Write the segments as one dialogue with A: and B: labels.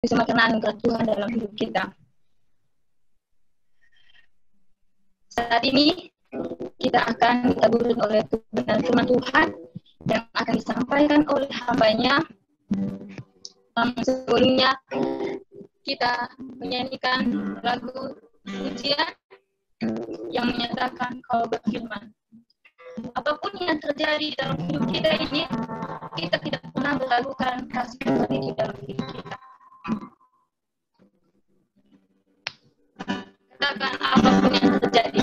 A: bisa mengenal anugerah Tuhan dalam hidup kita. Saat ini kita akan ditaburin oleh kebenaran firman Tuhan yang akan disampaikan oleh hamba-Nya. Sebelumnya kita menyanyikan lagu pujian yang menyatakan Kau berfirman. Apapun yang terjadi dalam hidup kita ini, kita tidak pernah meragukan kasih Tuhan itu dalam hidup kita. Katakan apapun yang terjadi.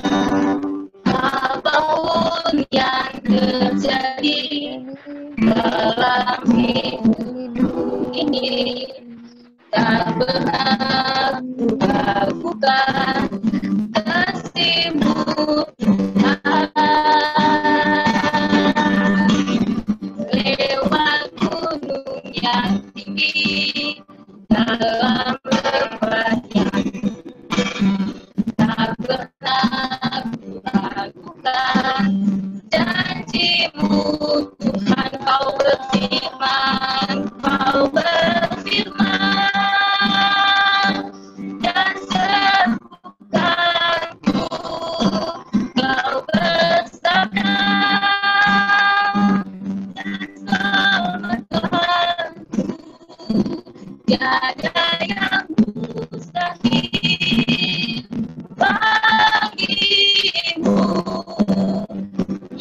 A: Apapun yang terjadi dalam hidup ini, tak pernah meragukan kasih-Mu Tuhan. Lewat gunung yang tinggi, dalam lembah yang tak pernah meragukan janji-Mu Tuhan. Kau berfirman, Kau berfirman, dan sembuhkanku. Kau bersabda, dan selamatkanku. Tiada yang mustahil bagi-Mu.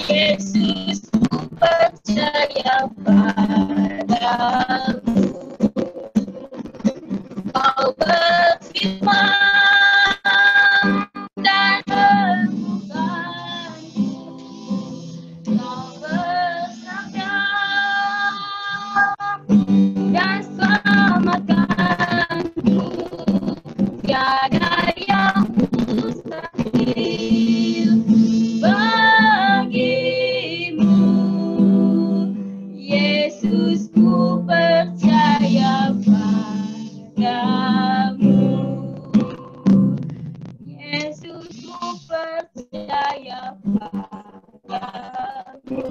A: Yesus, ku percaya padamu. Kau berfirman dan sembuhkanku. Kau bersabda dan selamatkanku. Tiada yang mustahil bagi-Mu. Yesus, ku percaya padamu. Yesus, ku percaya padamu.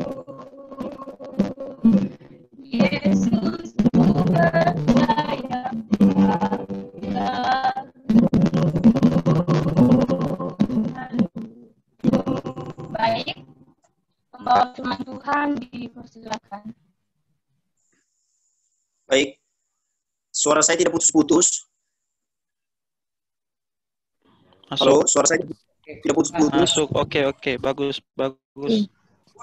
A: Yesus, ku percaya padamu. Baik, pembawa firman Tuhan dipersilakan.
B: Baik, suara saya tidak putus-putus. Halo, suara saya tidak putus-putus.
C: Masuk, oke, bagus.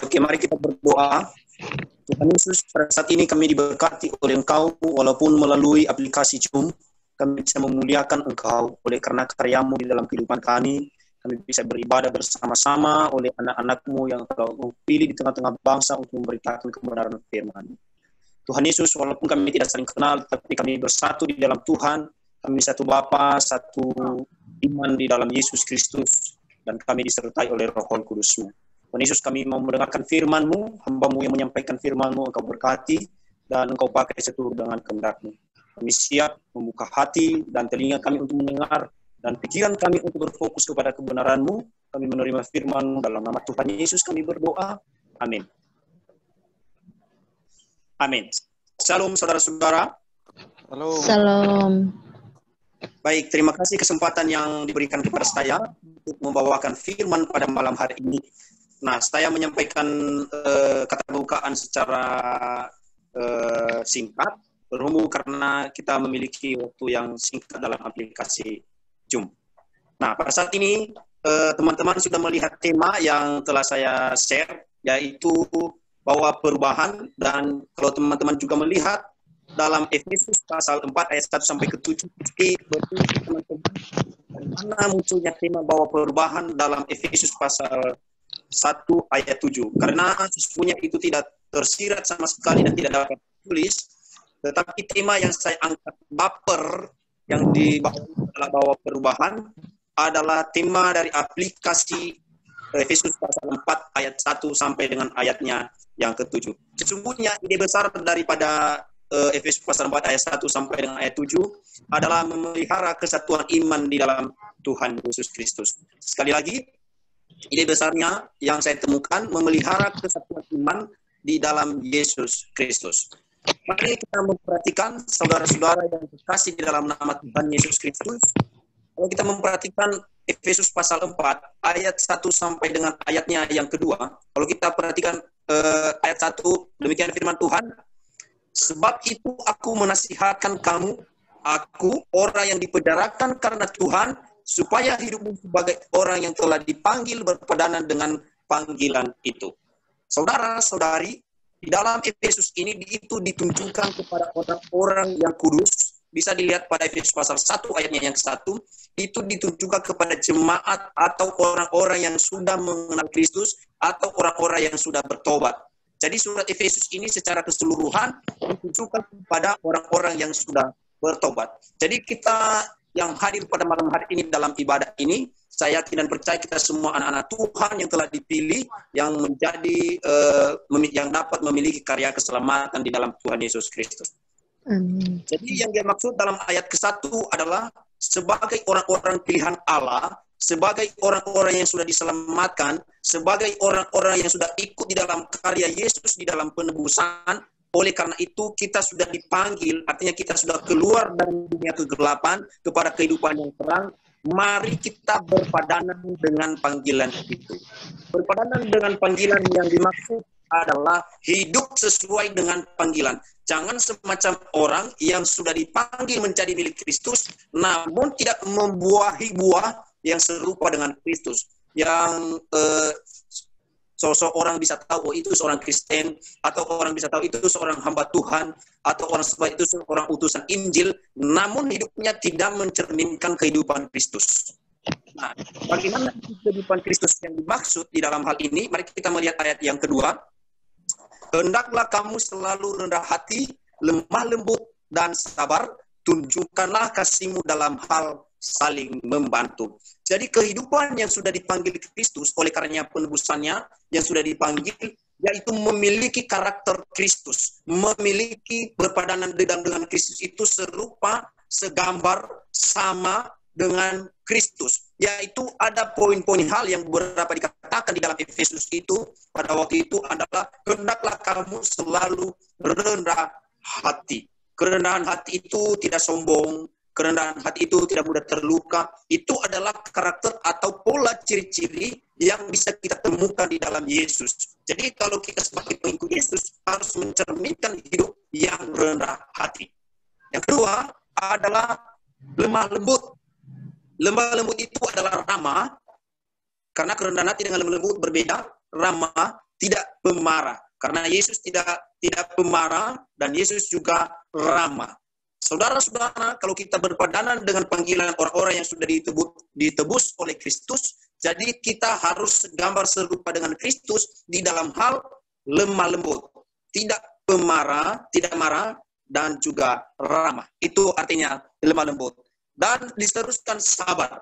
B: Oke, mari kita berdoa. Tuhan Yesus, pada saat ini kami diberkati oleh Engkau, walaupun melalui aplikasi Zoom, kami bisa memuliakan Engkau oleh karena karya-Mu di dalam kehidupan kami. Kami bisa beribadah bersama-sama oleh anak-anak-Mu yang Engkau pilih di tengah-tengah bangsa untuk memberitakan kebenaran firman. Tuhan Yesus, walaupun kami tidak saling kenal, tapi kami bersatu di dalam Tuhan. Kami satu Bapa, satu iman di dalam Yesus Kristus, dan kami disertai oleh Roh Kudus-Mu. Tuhan Yesus, kami mau mendengarkan firman-Mu, hamba-Mu yang menyampaikan firman-Mu, Engkau berkati, dan Engkau pakai seturut dengan kehendak-Mu. Kami siap membuka hati dan telinga kami untuk mendengar, dan pikiran kami untuk berfokus kepada kebenaran-Mu. Kami menerima firman-Mu dalam nama Tuhan Yesus kami berdoa. Amin. Amin. Shalom saudara-saudara.
D: Salam.
B: Baik, terima kasih kesempatan yang diberikan kepada saya untuk membawakan firman pada malam hari ini. Nah, saya menyampaikan kata bukaan secara singkat, berhubung karena kita memiliki waktu yang singkat dalam aplikasi Zoom. Nah, pada saat ini teman-teman sudah melihat tema yang telah saya share, yaitu bahwa perubahan, dan kalau teman-teman juga melihat dalam Efesus pasal 4 ayat 1 sampai ke 7, mana munculnya tema bahwa perubahan dalam Efesus pasal 1 ayat 7. Karena sesungguhnya itu tidak tersirat sama sekali dan tidak dapat ditulis, tetapi tema yang saya angkat baper yang dibawa bahwa perubahan adalah tema dari aplikasi Efesus pasal 4 ayat 1 sampai dengan ayatnya yang ke-7. Sesungguhnya ide besar daripada Efesus pasal 4 ayat 1 sampai dengan ayat 7 adalah memelihara kesatuan iman di dalam Tuhan Yesus Kristus. Sekali lagi, ide besarnya yang saya temukan memelihara kesatuan iman di dalam Yesus Kristus. Mari kita memperhatikan saudara-saudara yang terkasih di dalam nama Tuhan Yesus Kristus. Kalau kita memperhatikan Efesus pasal 4, ayat 1 sampai dengan ayatnya yang kedua, kalau kita perhatikan ayat 1, demikian firman Tuhan, sebab itu aku menasihatkan kamu, aku orang yang dipenjarakan karena Tuhan, supaya hidupmu sebagai orang yang telah dipanggil berpadanan dengan panggilan itu. Saudara-saudari, di dalam Efesus ini itu ditunjukkan kepada orang-orang yang kudus. Bisa dilihat pada Efesus pasal 1 ayatnya yang ke-1, itu ditunjukkan kepada jemaat atau orang-orang yang sudah mengenal Kristus atau orang-orang yang sudah bertobat. Jadi surat Efesus ini secara keseluruhan ditunjukkan kepada orang-orang yang sudah bertobat. Jadi kita yang hadir pada malam hari ini dalam ibadah ini, saya yakin dan percaya kita semua anak-anak Tuhan yang telah dipilih, yang menjadi yang dapat memiliki karya keselamatan di dalam Tuhan Yesus Kristus.
D: Amin.
B: Jadi yang dia maksud dalam ayat ke-1 adalah sebagai orang-orang pilihan Allah, sebagai orang-orang yang sudah diselamatkan, sebagai orang-orang yang sudah ikut di dalam karya Yesus di dalam penebusan. Oleh karena itu kita sudah dipanggil, artinya kita sudah keluar dari dunia kegelapan kepada kehidupan yang terang. Mari kita berpadanan dengan panggilan itu. Berpadanan dengan panggilan yang dimaksud adalah hidup sesuai dengan panggilan. Jangan semacam orang yang sudah dipanggil menjadi milik Kristus, namun tidak membuahi buah yang serupa dengan Kristus. Yang sosok orang bisa tahu, oh itu seorang Kristen, atau orang bisa tahu itu seorang hamba Tuhan, atau orang seperti itu seorang utusan Injil, namun hidupnya tidak mencerminkan kehidupan Kristus. Nah, bagaimana kehidupan Kristus yang dimaksud di dalam hal ini? Mari kita melihat ayat yang kedua. Hendaklah kamu selalu rendah hati, lemah lembut, dan sabar, tunjukkanlah kasihmu dalam hal saling membantu. Jadi kehidupan yang sudah dipanggil Kristus oleh karenanya penebusannya yang sudah dipanggil, yaitu memiliki karakter Kristus, memiliki berpadanan dengan Kristus itu serupa, segambar, sama dengan Kristus. Yaitu ada poin-poin hal yang beberapa dikatakan di dalam Efesus itu pada waktu itu adalah hendaklah kamu selalu rendah hati. Kerendahan hati itu tidak sombong, kerendahan hati itu tidak mudah terluka. Itu adalah karakter atau pola ciri-ciri yang bisa kita temukan di dalam Yesus. Jadi kalau kita sebagai pengikut Yesus harus mencerminkan hidup yang rendah hati. Yang kedua adalah lemah lembut. Lemah lembut itu adalah ramah, karena kerendahan hati dengan lemah lembut berbeda. Ramah, tidak pemarah. Karena Yesus tidak pemarah dan Yesus juga ramah. Saudara-saudara, kalau kita berpadanan dengan panggilan orang-orang yang sudah ditebus oleh Kristus, jadi kita harus gambar serupa dengan Kristus di dalam hal lemah lembut. Tidak pemarah, tidak marah, dan juga ramah. Itu artinya lemah lembut. Dan diteruskan sabar.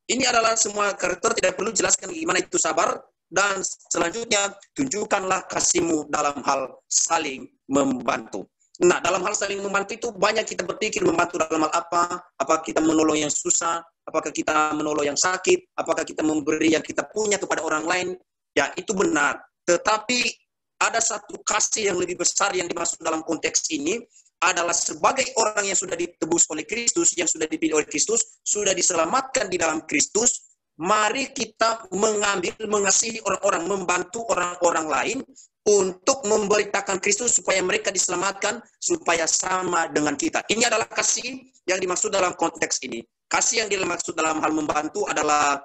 B: Ini adalah semua karakter, tidak perlu jelaskan gimana itu sabar. Dan selanjutnya, tunjukkanlah kasihmu dalam hal saling membantu. Nah, dalam hal saling membantu itu banyak kita berpikir membantu dalam hal apa? Apakah kita menolong yang susah? Apakah kita menolong yang sakit? Apakah kita memberi yang kita punya kepada orang lain? Ya, itu benar. Tetapi ada satu kasih yang lebih besar yang dimaksud dalam konteks ini adalah sebagai orang yang sudah ditebus oleh Kristus, yang sudah dipilih oleh Kristus, sudah diselamatkan di dalam Kristus. Mari kita mengasihi orang-orang, membantu orang-orang lain untuk memberitakan Kristus supaya mereka diselamatkan, supaya sama dengan kita. Ini adalah kasih yang dimaksud dalam konteks ini. Kasih yang dimaksud dalam hal membantu adalah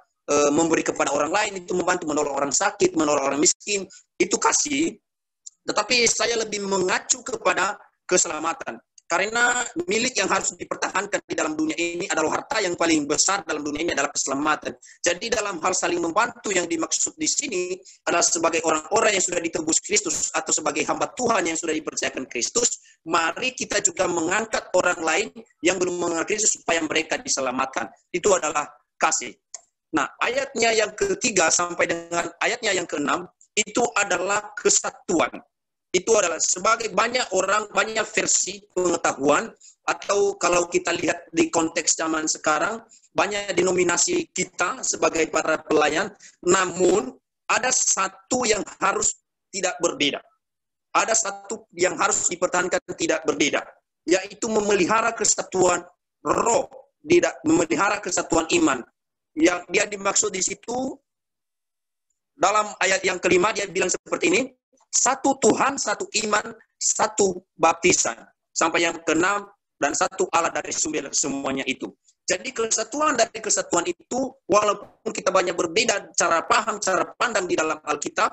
B: memberi kepada orang lain, itu membantu menolong orang sakit, menolong orang miskin, itu kasih. Tetapi saya lebih mengacu kepada keselamatan. Karena milik yang harus dipertahankan di dalam dunia ini adalah harta yang paling besar dalam dunia ini adalah keselamatan. Jadi dalam hal saling membantu yang dimaksud di sini adalah sebagai orang-orang yang sudah ditebus Kristus atau sebagai hamba Tuhan yang sudah dipercayakan Kristus, mari kita juga mengangkat orang lain yang belum mengenal Kristus supaya mereka diselamatkan. Itu adalah kasih. Nah, ayatnya yang ketiga sampai dengan ayatnya yang keenam itu adalah kesatuan. Itu adalah sebagai banyak orang, banyak versi pengetahuan, atau kalau kita lihat di konteks zaman sekarang, banyak denominasi kita sebagai para pelayan, namun ada satu yang harus tidak berbeda. ada satu yang harus dipertahankan tidak berbeda, yaitu memelihara kesatuan roh, tidak memelihara kesatuan iman. Yang dia dimaksud di situ dalam ayat yang kelima dia bilang seperti ini, satu Tuhan, satu iman, satu baptisan. Sampai yang keenam, dan satu Allah dari sumber semuanya itu. Jadi kesatuan dari kesatuan itu, walaupun kita banyak berbeda cara paham, cara pandang di dalam Alkitab,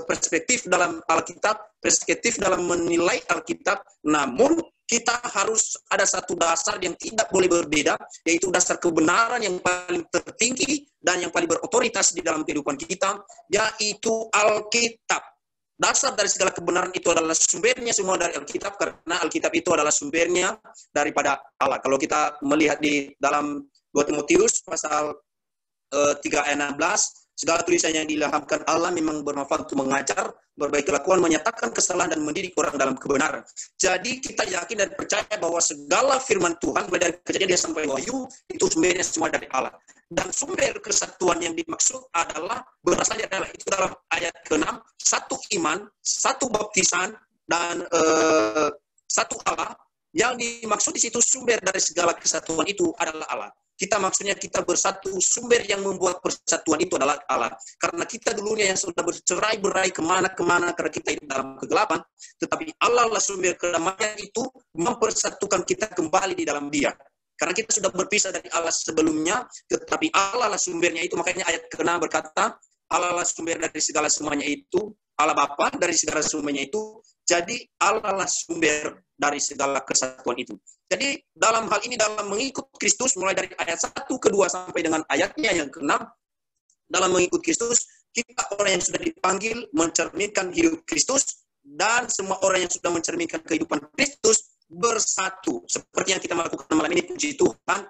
B: perspektif dalam Alkitab, perspektif dalam menilai Alkitab, namun kita harus ada satu dasar yang tidak boleh berbeda, yaitu dasar kebenaran yang paling tertinggi dan yang paling berotoritas di dalam kehidupan kita, yaitu Alkitab. Dasar dari segala kebenaran itu adalah sumbernya semua dari Alkitab, karena Alkitab itu adalah sumbernya daripada Allah. Kalau kita melihat di dalam 2 Timotius pasal 3 ayat 16, segala tulisan yang diilhamkan Allah memang bermanfaat untuk mengajar, berbaik kelakuan, menyatakan kesalahan, dan mendidik orang dalam kebenaran. Jadi kita yakin dan percaya bahwa segala firman Tuhan, mulai dari Kejadian sampai Wahyu, itu sumbernya semua dari Allah. Dan sumber kesatuan yang dimaksud adalah, berasalnya adalah itu dalam ayat ke-6, satu iman, satu baptisan, dan satu Allah. Yang dimaksud di situ sumber dari segala kesatuan itu adalah Allah. Kita maksudnya kita bersatu, sumber yang membuat persatuan itu adalah Allah. Karena kita dulunya yang sudah bercerai-berai kemana-kemana karena kita hidup dalam kegelapan, tetapi Allah lah sumber kedamaian itu mempersatukan kita kembali di dalam Dia. Karena kita sudah berpisah dari Allah sebelumnya, tetapi Allah lah sumbernya itu. Makanya ayat ke-6 berkata, Allah lah sumber dari segala semuanya itu, Allah Bapa dari segala semuanya itu, jadi Allah lah sumber dari segala kesatuan itu. Jadi dalam hal ini, dalam mengikut Kristus, mulai dari ayat 1 ke 2 sampai dengan ayatnya yang ke-6, dalam mengikut Kristus, kita orang yang sudah dipanggil mencerminkan hidup Kristus, dan semua orang yang sudah mencerminkan kehidupan Kristus bersatu. Seperti yang kita lakukan malam ini, puji Tuhan.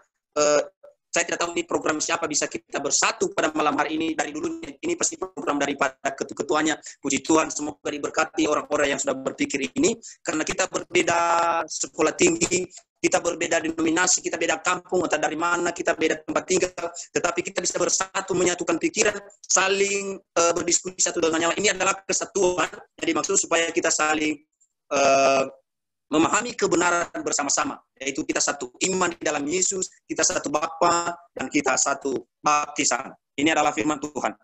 B: Saya tidak tahu ini program siapa bisa kita bersatu pada malam hari ini. Dari dulu ini pasti program daripada ketuanya. Puji Tuhan, semoga diberkati orang-orang yang sudah berpikir ini. Karena kita berbeda sekolah tinggi, kita berbeda denominasi, kita beda kampung, atau dari mana, kita beda tempat tinggal. Tetapi kita bisa bersatu, menyatukan pikiran, saling berdiskusi satu dengan yang lain. Ini adalah kesatuan yang dimaksud supaya kita saling memahami kebenaran bersama-sama, yaitu kita satu iman di dalam Yesus, kita satu Bapa, dan kita satu baptisan. Ini adalah firman Tuhan.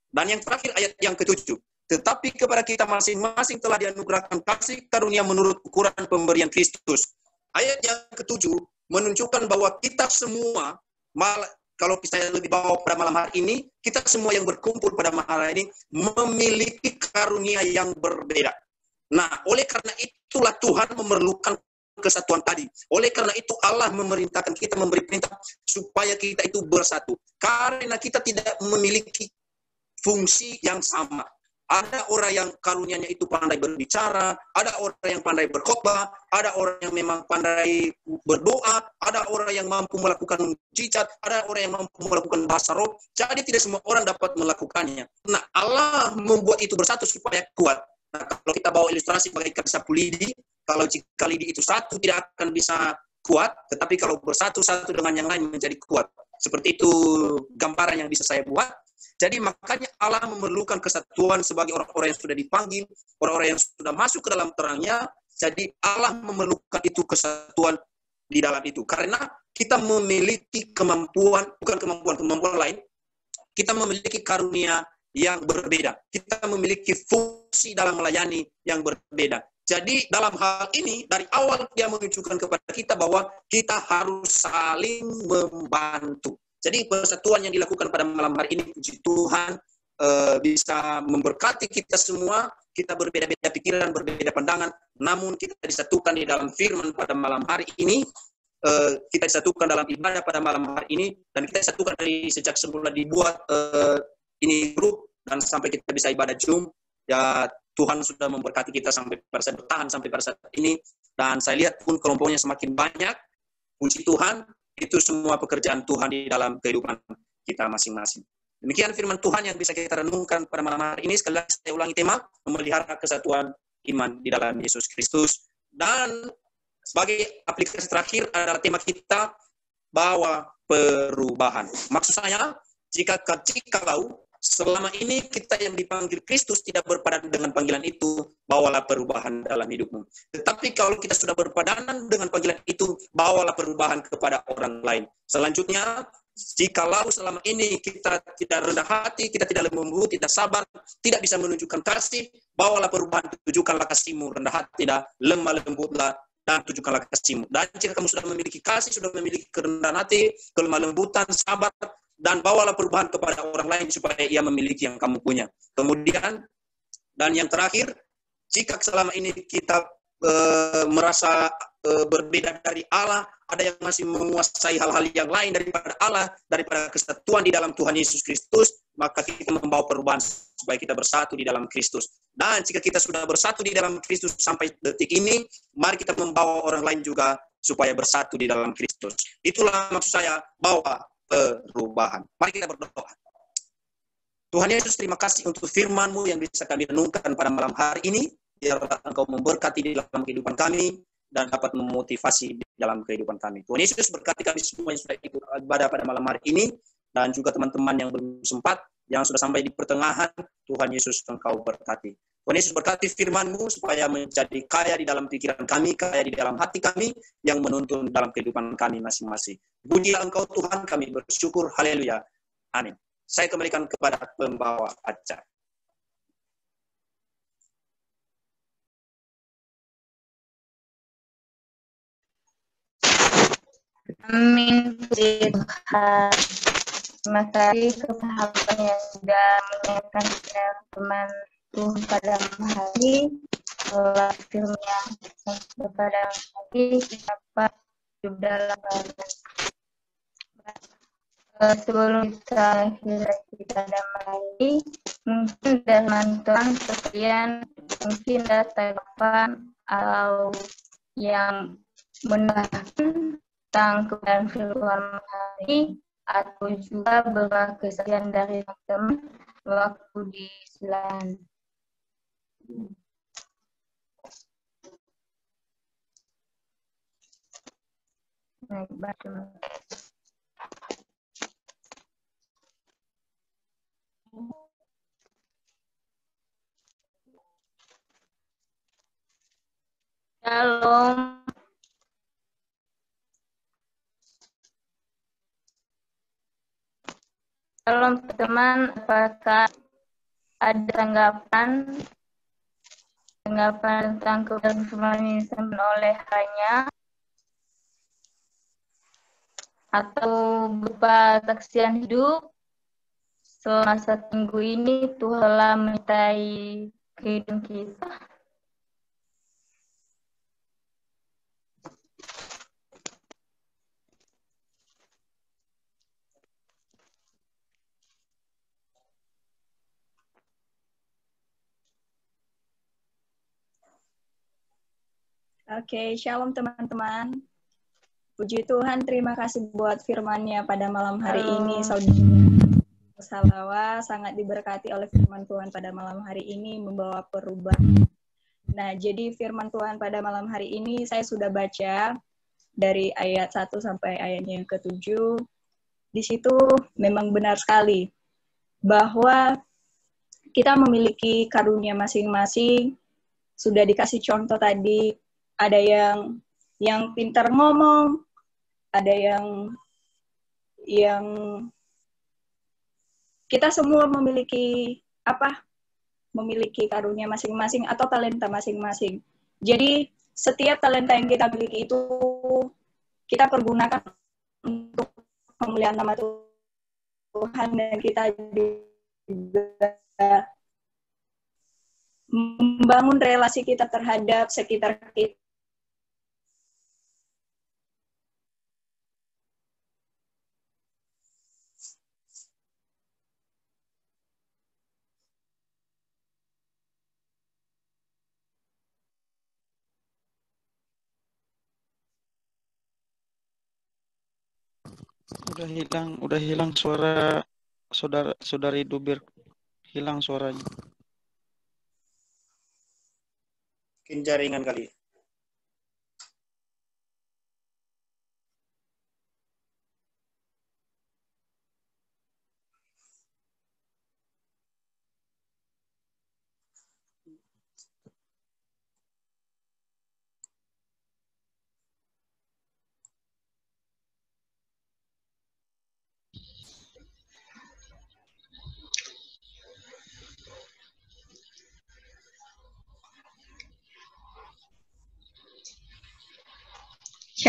B: Dan yang terakhir ayat yang ke-7. Tetapi kepada kita masing-masing telah dianugerahkan kasih karunia menurut ukuran pemberian Kristus. Ayat yang ke-7 menunjukkan bahwa kita semua, kalau saya lebih bawa pada malam hari ini, kita semua yang berkumpul pada malam hari ini memiliki karunia yang berbeda. Nah, oleh karena itulah Tuhan memerlukan kesatuan tadi. Oleh karena itu Allah memerintahkan kita, memberi perintah supaya kita itu bersatu. Karena kita tidak memiliki fungsi yang sama. Ada orang yang karunianya itu pandai berbicara, ada orang yang pandai berkhotbah, ada orang yang memang pandai berdoa, ada orang yang mampu melakukan mujizat, ada orang yang mampu melakukan bahasa roh. Jadi tidak semua orang dapat melakukannya. Nah, Allah membuat itu bersatu supaya kuat. Nah, kalau kita bawa ilustrasi bagaikan sapu lidi, kalau jika lidi itu satu tidak akan bisa kuat, tetapi kalau bersatu satu dengan yang lain menjadi kuat. Seperti itu gambaran yang bisa saya buat. Jadi makanya Allah memerlukan kesatuan sebagai orang-orang yang sudah dipanggil, orang-orang yang sudah masuk ke dalam terangnya. Jadi Allah memerlukan itu kesatuan di dalam itu. Karena kita memiliki kemampuan, bukan kemampuan lain, kita memiliki karunia yang berbeda. Kita memiliki fungsi dalam melayani yang berbeda. Jadi dalam hal ini, dari awal dia menunjukkan kepada kita bahwa kita harus saling membantu. Jadi persatuan yang dilakukan pada malam hari ini, puji Tuhan, bisa memberkati kita semua. Kita berbeda-beda pikiran, berbeda pandangan, namun kita disatukan di dalam firman pada malam hari ini. Kita disatukan dalam ibadah pada malam hari ini, dan kita disatukan dari sejak semula dibuat ini grup, dan sampai kita bisa ibadah Zoom. Ya, Tuhan sudah memberkati kita sampai pada saat bertahan sampai pada saat ini. Dan saya lihat pun kelompoknya semakin banyak. Puji Tuhan, itu semua pekerjaan Tuhan di dalam kehidupan kita masing-masing. Demikian firman Tuhan yang bisa kita renungkan pada malam hari ini. Sekali lagi saya ulangi tema, memelihara kesatuan iman di dalam Yesus Kristus. Dan sebagai aplikasi terakhir adalah tema kita, bawa perubahan. Maksud saya, jikalau selama ini kita yang dipanggil Kristus tidak berpadanan dengan panggilan itu, bawalah perubahan dalam hidupmu. Tetapi kalau kita sudah berpadanan dengan panggilan itu, bawalah perubahan kepada orang lain. Selanjutnya, jikalau selama ini kita tidak rendah hati, kita tidak lembut, tidak sabar, tidak bisa menunjukkan kasih, bawalah perubahan, tunjukkanlah kasihmu, rendah hati, lemah lembutlah, dan tunjukkanlah kasihmu. Dan jika kamu sudah memiliki kasih, sudah memiliki kerendahan hati, kelemah lembutan, sabar, dan bawalah perubahan kepada orang lain supaya ia memiliki yang kamu punya. Kemudian, dan yang terakhir, jika selama ini kita merasa berbeda dari Allah, ada yang masih menguasai hal-hal yang lain daripada Allah, daripada kesatuan di dalam Tuhan Yesus Kristus, maka kita membawa perubahan supaya kita bersatu di dalam Kristus. Dan jika kita sudah bersatu di dalam Kristus sampai detik ini, mari kita membawa orang lain juga supaya bersatu di dalam Kristus. Itulah maksud saya, bawa perubahan. Mari kita berdoa. Tuhan Yesus, terima kasih untuk firman-Mu yang bisa kami renungkan pada malam hari ini. Biarlah Engkau memberkati di dalam kehidupan kami dan dapat memotivasi di dalam kehidupan kami. Tuhan Yesus berkati kami semua yang sudah ikut ibadah pada malam hari ini, dan juga teman-teman yang belum sempat, yang sudah sampai di pertengahan. Tuhan Yesus, Engkau berkati. Tuhan Yesus berkati firman-Mu supaya menjadi kaya di dalam pikiran kami, kaya di dalam hati kami, yang menuntun dalam kehidupan kami masing-masing. Pujilah Engkau Tuhan, kami bersyukur. Haleluya. Amin. Saya kembalikan kepada pembawa acara.
A: Amin, puji Tuhan. Terima kasih kepada yang sudah mendengarkan teman Tuhan pada hari firman yang kepada hari dapat hidup dalam sebelum kita damai, mungkin teman-teman sekalian mungkin ada tanggapan atau yang menambahkan tentang kebenaran firman hari, atau juga beberapa kesaksian dari teman-teman waktu di Selan. Baik, baik. Shalom. Shalom teman, apakah ada tanggapan tentang kebenaran firman yang disampaikan oleh hanya atau berupa saksian hidup selama 1 minggu ini Tuhan telah menyertai kehidupan kita?
C: Oke, shalom teman-teman. Puji Tuhan, terima kasih buat firman-Nya pada malam hari ini. Saudara Salawa sangat diberkati oleh firman Tuhan pada malam hari ini, membawa perubahan. Nah, jadi firman Tuhan pada malam hari ini saya sudah baca dari ayat 1 sampai ayatnya yang ke-7. Di situ memang benar sekali bahwa kita memiliki karunia masing-masing. Sudah dikasih contoh tadi, ada yang pintar ngomong, ada yang kita semua memiliki memiliki karunia masing-masing atau talenta masing-masing. Jadi setiap talenta yang kita miliki itu kita pergunakan untuk pemulihan nama Tuhan, dan kita juga membangun relasi kita terhadap sekitar kita.
E: Udah hilang suara saudari Dubir, hilang suaranya.
B: Mungkin jaringan kali.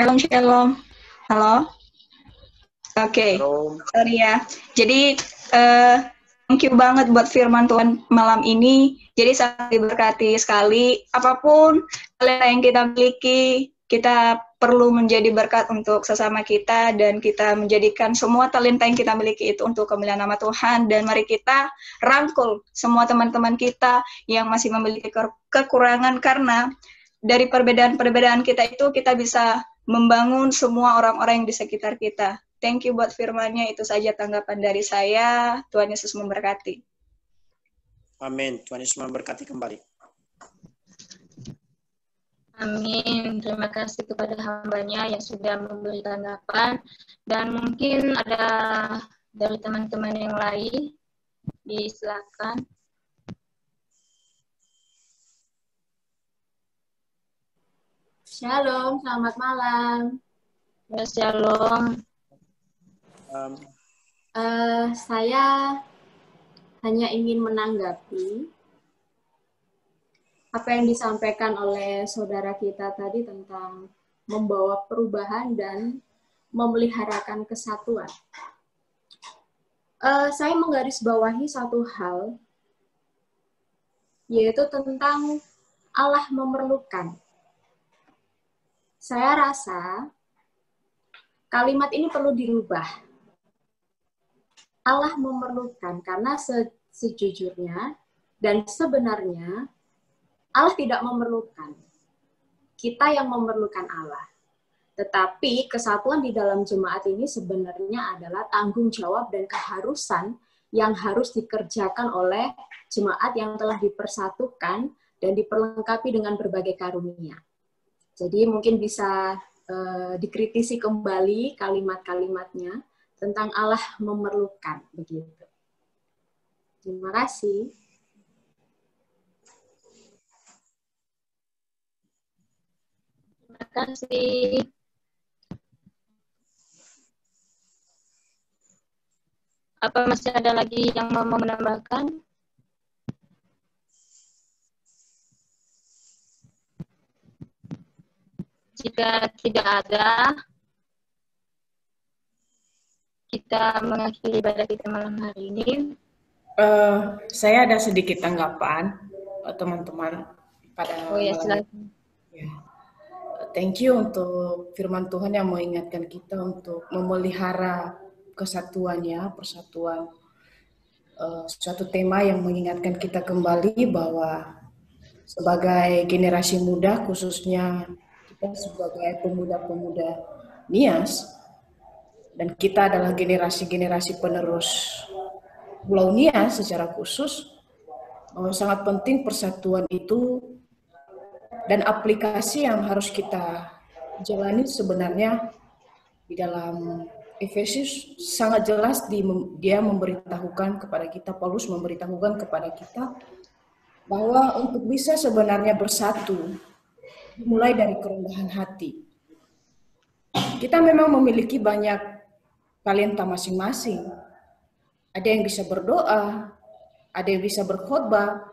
C: Shalom, shalom. Halo. Oke, sorry ya. Jadi, thank you banget buat firman Tuhan malam ini. Jadi sangat diberkati sekali. Apapun talenta yang kita miliki, kita perlu menjadi berkat untuk sesama kita, dan kita menjadikan semua talenta yang kita miliki itu untuk kemuliaan nama Tuhan. Dan mari kita rangkul semua teman-teman kita yang masih memiliki kekurangan, karena dari perbedaan-perbedaan kita itu kita bisa membangun semua orang-orang yang di sekitar kita. Thank you buat firman-Nya, itu saja tanggapan dari saya. Tuhan Yesus memberkati.
B: Amin. Tuhan Yesus memberkati kembali.
A: Amin. Terima kasih kepada hamba-Nya yang sudah memberi tanggapan. Dan mungkin ada dari teman-teman yang lain, disilakan.
F: Shalom, selamat malam.
A: Ya, shalom.
F: Saya hanya ingin menanggapi apa yang disampaikan oleh saudara kita tadi tentang membawa perubahan dan memeliharakan kesatuan. Saya menggarisbawahi satu hal, yaitu tentang Allah memerlukan. Saya rasa kalimat ini perlu dirubah. Allah memerlukan, karena sejujurnya dan sebenarnya Allah tidak memerlukan. Kita yang memerlukan Allah. Tetapi kesatuan di dalam jemaat ini sebenarnya adalah tanggung jawab dan keharusan yang harus dikerjakan oleh jemaat yang telah dipersatukan dan diperlengkapi dengan berbagai karunia. Jadi mungkin bisa dikritisi kembali kalimat-kalimatnya tentang Allah memerlukan, begitu. Terima kasih.
A: Terima kasih. Apa masih ada lagi yang mau menambahkan? Jika tidak ada, kita mengakhiri ibadah kita malam hari ini.
G: Saya ada sedikit tanggapan, teman-teman, pada
A: ya, silakan.
G: Ya. Thank you untuk firman Tuhan yang mengingatkan kita untuk memelihara kesatuan, ya, persatuan. Suatu tema yang mengingatkan kita kembali bahwa sebagai generasi muda, khususnya kita sebagai pemuda-pemuda NIAS, dan kita adalah generasi-generasi penerus Pulau NIAS secara khusus, bahwa sangat penting persatuan itu dan aplikasi yang harus kita jalani sebenarnya di dalam Efesus sangat jelas dia memberitahukan kepada kita, Paulus memberitahukan kepada kita bahwa untuk bisa sebenarnya bersatu mulai dari kerendahan hati. Kita memang memiliki banyak talenta masing-masing. Ada yang bisa berdoa, ada yang bisa berkhotbah,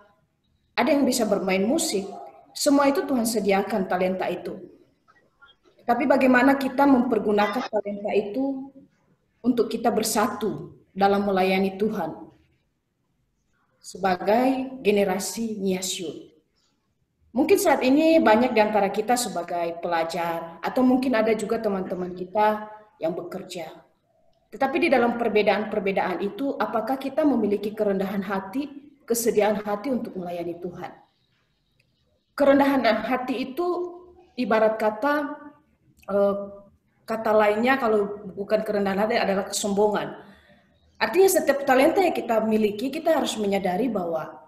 G: ada yang bisa bermain musik. Semua itu Tuhan sediakan talenta itu. Tapi bagaimana kita mempergunakan talenta itu untuk kita bersatu dalam melayani Tuhan sebagai generasi NIAS Youth. Mungkin saat ini banyak di antara kita sebagai pelajar, atau mungkin ada juga teman-teman kita yang bekerja. Tetapi di dalam perbedaan-perbedaan itu, apakah kita memiliki kerendahan hati, kesediaan hati untuk melayani Tuhan? Kerendahan hati itu ibarat kata lainnya, kalau bukan kerendahan hati adalah kesombongan. Artinya setiap talenta yang kita miliki, kita harus menyadari bahwa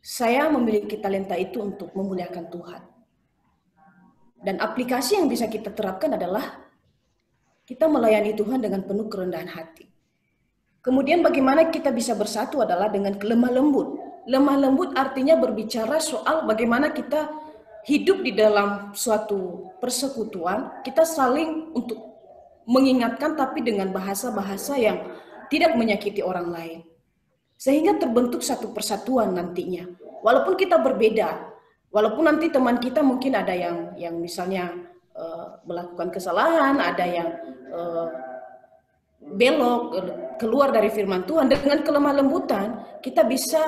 G: saya memiliki talenta itu untuk memuliakan Tuhan. Dan aplikasi yang bisa kita terapkan adalah kita melayani Tuhan dengan penuh kerendahan hati. Kemudian bagaimana kita bisa bersatu adalah dengan lemah lembut. Lemah lembut artinya berbicara soal bagaimana kita hidup di dalam suatu persekutuan, kita saling untuk mengingatkan tapi dengan bahasa-bahasa yang tidak menyakiti orang lain. Sehingga terbentuk satu persatuan nantinya. Walaupun kita berbeda, walaupun nanti teman kita mungkin ada yang misalnya melakukan kesalahan, ada yang belok keluar dari firman Tuhan. Dengan kelemah lembutan kita bisa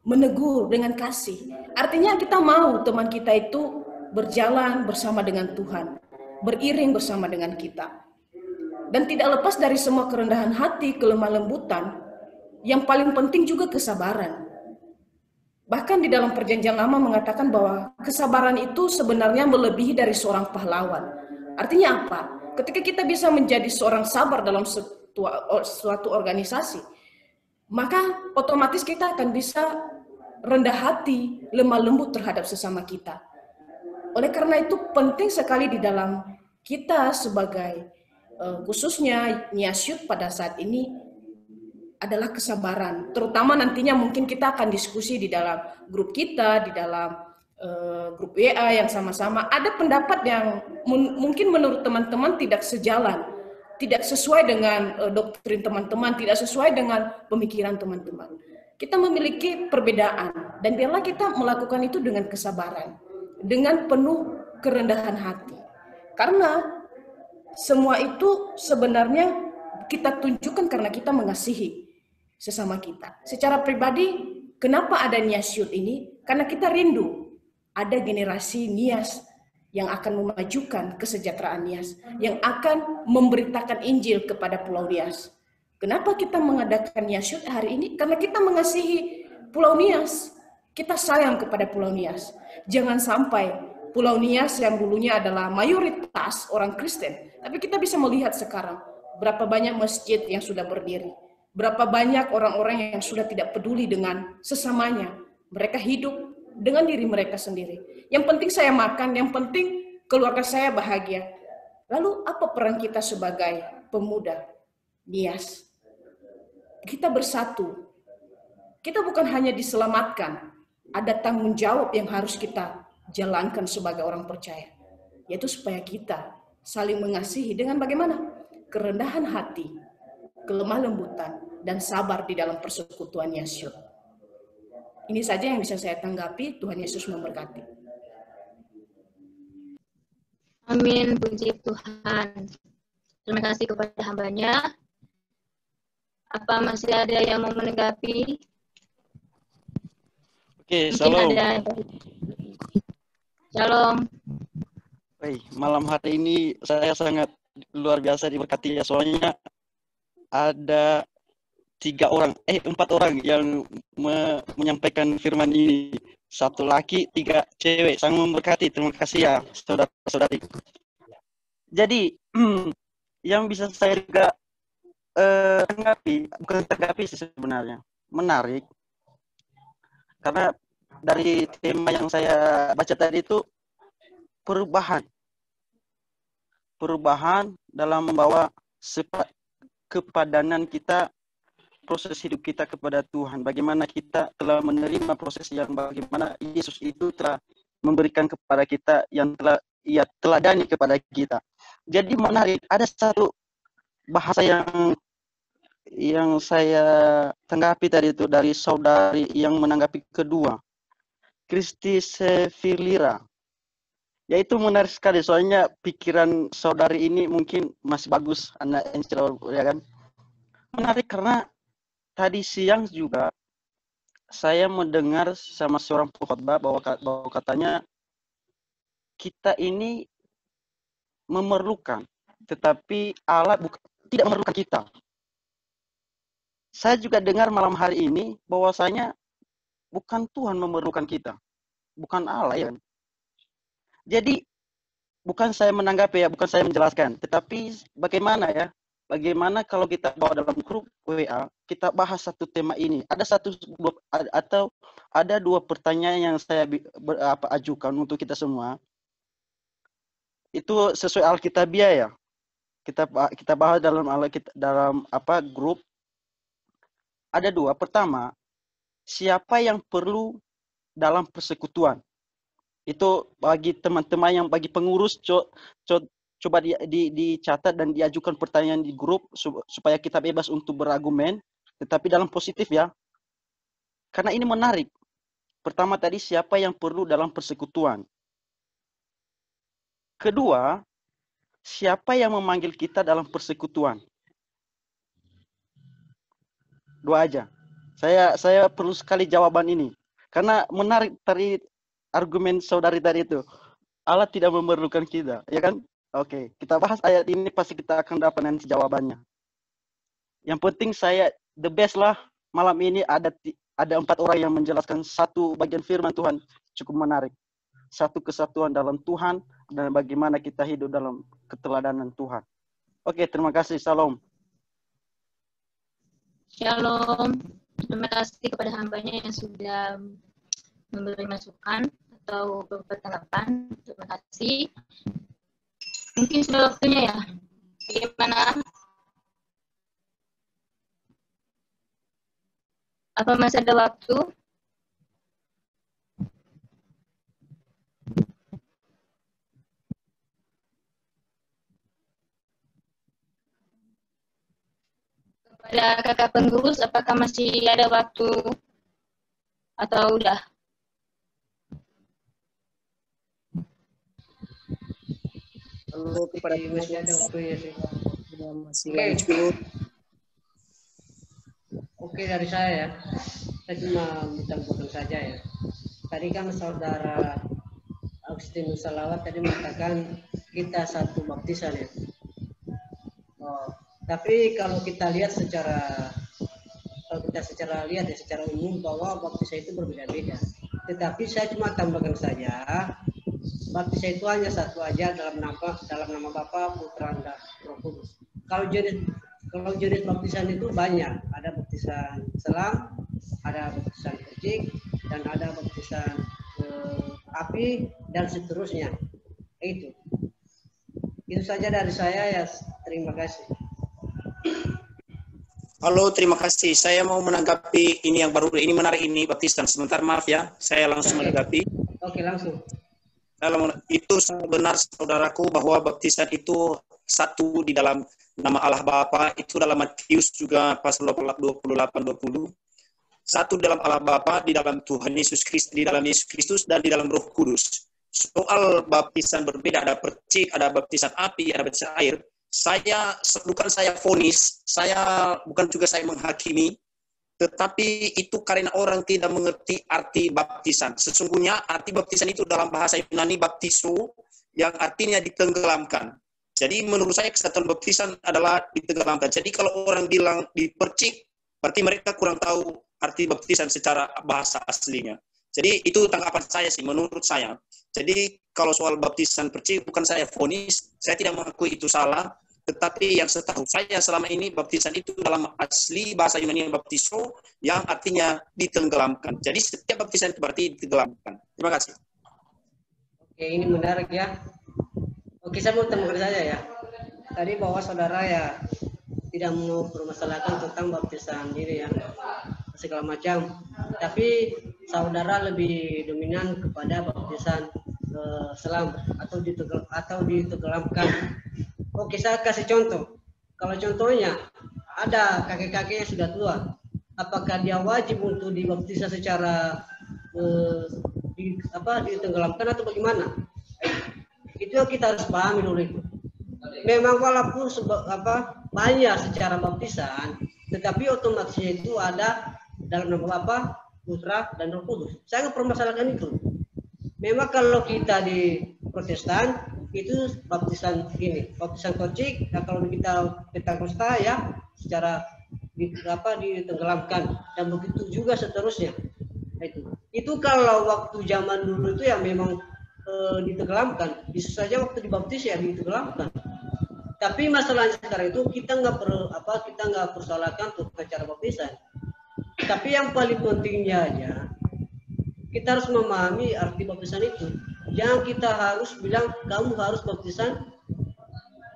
G: menegur dengan kasih. Artinya kita mau teman kita itu berjalan bersama dengan Tuhan, beriring bersama dengan kita. Dan tidak lepas dari semua kerendahan hati, kelemah lembutan, yang paling penting juga kesabaran. Bahkan di dalam Perjanjian Lama mengatakan bahwa kesabaran itu sebenarnya melebihi dari seorang pahlawan. Artinya apa? Ketika kita bisa menjadi seorang sabar dalam suatu organisasi, maka otomatis kita akan bisa rendah hati, lemah lembut terhadap sesama kita. Oleh karena itu penting sekali di dalam kita sebagai khususnya Nyasyut pada saat ini adalah kesabaran. Terutama nantinya mungkin kita akan diskusi di dalam grup kita, di dalam grup WA yang sama-sama. Ada pendapat yang mungkin menurut teman-teman tidak sejalan, tidak sesuai dengan doktrin teman-teman, tidak sesuai dengan pemikiran teman-teman. Kita memiliki perbedaan, dan biarlah kita melakukan itu dengan kesabaran, dengan penuh kerendahan hati. Karena semua itu sebenarnya kita tunjukkan karena kita mengasihi sesama kita. Secara pribadi, kenapa ada Nyasyut ini? Karena kita rindu ada generasi Nias yang akan memajukan kesejahteraan Nias, yang akan memberitakan Injil kepada Pulau Nias. Kenapa kita mengadakan Nyasyut hari ini? Karena kita mengasihi Pulau Nias. Kita sayang kepada Pulau Nias. Jangan sampai Pulau Nias yang dulunya adalah mayoritas orang Kristen, tapi kita bisa melihat sekarang berapa banyak masjid yang sudah berdiri. Berapa banyak orang-orang yang sudah tidak peduli dengan sesamanya. Mereka hidup dengan diri mereka sendiri. Yang penting saya makan, yang penting keluarga saya bahagia. Lalu apa peran kita sebagai pemuda Nias? Kita bersatu. Kita bukan hanya diselamatkan. Ada tanggung jawab yang harus kita jalankan sebagai orang percaya. Yaitu supaya kita saling mengasihi dengan bagaimana? Kerendahan hati, kelemah lembutan, dan sabar di dalam persekutuan Nyasyut. Ini saja yang bisa saya tanggapi. Tuhan Yesus memberkati.
A: Amin, puji Tuhan. Terima kasih kepada hambanya. Apa masih ada yang mau menanggapi?
E: Oke,
A: Mungkin
E: salam.
A: Shalom.
E: Baik, malam hari ini saya sangat luar biasa diberkati ya, soalnya ada 4 orang yang menyampaikan firman ini. 1 laki, 3 cewek. Sangat memberkati. Terima kasih ya, saudara-saudari. Jadi, yang bisa saya juga tanggapi sih sebenarnya. Menarik. Karena dari tema yang saya baca tadi itu perubahan dalam membawa kepadanan kita, proses hidup kita kepada Tuhan. Bagaimana kita telah menerima proses yang bagaimana Yesus itu telah memberikan kepada kita, yang telah Ia teladani kepada kita. Jadi menarik, ada satu bahasa yang saya tanggapi tadi itu dari saudari yang menanggapi kedua, Kristi Sefilira. Yaitu menarik sekali, soalnya pikiran saudari ini mungkin masih bagus, anak Encel, ya kan? Menarik karena tadi siang juga saya mendengar sama seorang pengkhotbah bahwa katanya kita ini memerlukan, tetapi Allah tidak memerlukan kita. Saya juga dengar malam hari ini bahwasanya bukan Tuhan memerlukan kita, bukan Allah, ya kan? Jadi bukan saya menanggapi ya, bukan saya menjelaskan, tetapi bagaimana ya? Bagaimana kalau kita bawa dalam grup WA, kita bahas satu tema ini. Ada 2 pertanyaan yang saya ajukan untuk kita semua. Itu sesuai Alkitabiah ya. Kita bahas dalam grup. Ada 2. Pertama, siapa yang perlu dalam persekutuan? Itu bagi teman-teman yang bagi pengurus coba dicatat dan diajukan pertanyaan di grup supaya kita bebas untuk berargumen, tetapi dalam positif ya. Karena ini menarik. Pertama tadi, siapa yang perlu dalam persekutuan? Kedua, siapa yang memanggil kita dalam persekutuan? Dua aja. Saya perlu sekali jawaban ini. Karena menarik dari argumen saudari tadi itu. Allah tidak memerlukan kita, ya kan? Oke, kita bahas ayat ini pasti kita akan dapat nanti jawabannya. Yang penting the best lah malam ini ada 4 orang yang menjelaskan satu bagian firman Tuhan cukup menarik. Satu kesatuan dalam Tuhan dan bagaimana kita hidup dalam keteladanan Tuhan. Oke, terima kasih. Salam.
A: Shalom. Terima kasih kepada hambanya yang sudah memberi masukan atau bertanggapan. Terima kasih. Mungkin sudah waktunya ya. Bagaimana? Apa masih ada waktu? Kepada kakak pengurus, apakah masih ada waktu atau udah?
B: Halo kepada
H: masih ada waktunya sih.
B: Masih lanjut.
H: Oke, dari saya cuma menambahkan saja ya. Tadi kan saudara Agustinus Salawat tadi mengatakan kita satu baptisan ya. Tapi kalau kita lihat secara umum bahwa baptisan itu berbeda-beda. Tetapi saya cuma tambahkan saja, baptisan itu hanya satu aja dalam nama Bapa, Putra, dan Roh Kudus. Kalau jenis baptisan itu banyak, ada baptisan selam, ada baptisan percik, dan ada baptisan api dan seterusnya. Itu saja dari saya ya. Terima kasih.
B: Halo, terima kasih. Saya mau menanggapi ini yang baru ini menarik ini baptisan. Sebentar, maaf ya, saya langsung menanggapi.
H: Oke, langsung.
B: Itu benar saudaraku bahwa baptisan itu satu di dalam nama Allah Bapa, itu dalam Matius juga pasal 28-20. Satu dalam Allah Bapa, di dalam Tuhan Yesus Kristus, di dalam Yesus Kristus, dan di dalam Roh Kudus. Soal baptisan berbeda, ada percik, ada baptisan api, ada baptisan air. Bukan saya vonis, bukan juga saya menghakimi, tetapi itu karena orang tidak mengerti arti baptisan. Sesungguhnya arti baptisan itu dalam bahasa Yunani baptiso, yang artinya ditenggelamkan. Jadi menurut saya kesatuan baptisan adalah ditenggelamkan. Jadi kalau orang bilang dipercik, berarti mereka kurang tahu arti baptisan secara bahasa aslinya. Jadi itu tanggapan saya sih, menurut saya. Jadi kalau soal baptisan percik, bukan saya vonis, saya tidak mengakui itu salah, tetapi yang setahu saya selama ini baptisan itu dalam asli bahasa Yunani baptiso, yang artinya ditenggelamkan. Jadi setiap baptisan itu berarti ditenggelamkan. Terima kasih.
H: Oke, ini menarik ya. Oke, saya mau tambahkan saja ya. Tadi bahwa saudara ya tidak mau permasalahkan tentang baptisan diri ya, segala macam. Tapi saudara lebih dominan kepada baptisan selam atau ditenggelamkan. Oke, saya kasih contoh. Kalau contohnya ada kakek-kakek yang sudah tua, apakah dia wajib untuk dibaptis secara ditenggelamkan atau bagaimana? Itu yang kita harus pahami dulu itu. Memang walaupun banyak secara baptisan, tetapi otomatisnya itu ada dalam nama Bapa, Putra, dan Roh Kudus. Saya nggak permasalahkan itu. Memang kalau kita di Protestan itu baptisan kocik. Nah kalau kita Pentakosta ya secara ditenggelamkan, dan begitu juga seterusnya. Itu kalau waktu zaman dulu itu ya memang ditenggelamkan. Bisa saja waktu dibaptis ya ditenggelamkan. Tapi masalahnya sekarang itu kita nggak persoalkan tentang cara baptisan. Tapi yang paling pentingnya aja, kita harus memahami arti baptisan itu. Jangan kita harus bilang kamu harus baptisan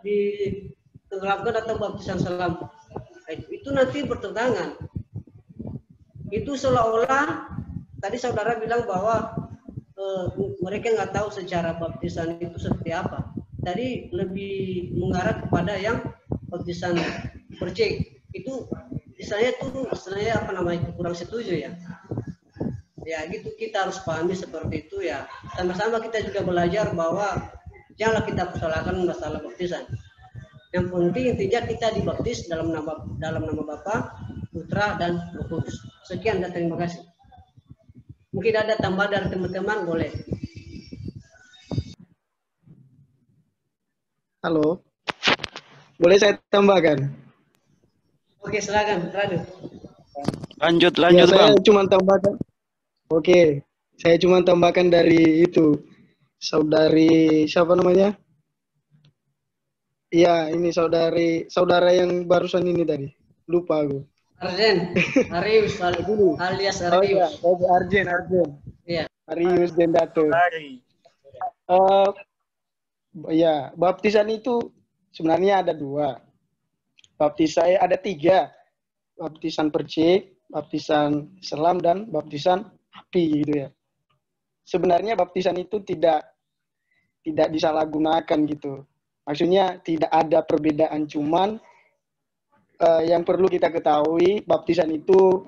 H: ditenggelamkan atau baptisan selam. Itu nanti bertentangan. Itu seolah-olah tadi saudara bilang bahwa mereka nggak tahu secara baptisan itu seperti apa. Tadi lebih mengarah kepada yang baptisan percik. Itu istilahnya kurang setuju ya. Ya gitu, kita harus pahami seperti itu ya. Sama-sama kita juga belajar bahwa Janganlah kita persoalkan masalah baptisan. Yang penting intinya kita dibaptis dalam nama Bapa, Putra, dan Roh Kudus. Sekian dan terima kasih. Mungkin ada tambahan dari teman-teman, boleh.
I: Halo, boleh saya tambahkan?
H: Oke, silakan, Radu.
E: Lanjut,
I: Ya, saya
E: Bang.
I: cuma tambahkan. Oke, saya cuma tambahkan dari itu. Saudari, siapa namanya? Iya, ini saudara yang barusan ini tadi. Lupa aku.
H: Arjen, Arius, alias Arius.
I: Oh iya, Arjen.
H: Iya.
I: Arius Dendato. Ya, baptisan itu sebenarnya ada 2. Baptisan ada 3. Baptisan percik, baptisan selam, dan baptisan api gitu ya. Sebenarnya baptisan itu tidak disalahgunakan gitu. Maksudnya tidak ada perbedaan, cuman yang perlu kita ketahui baptisan itu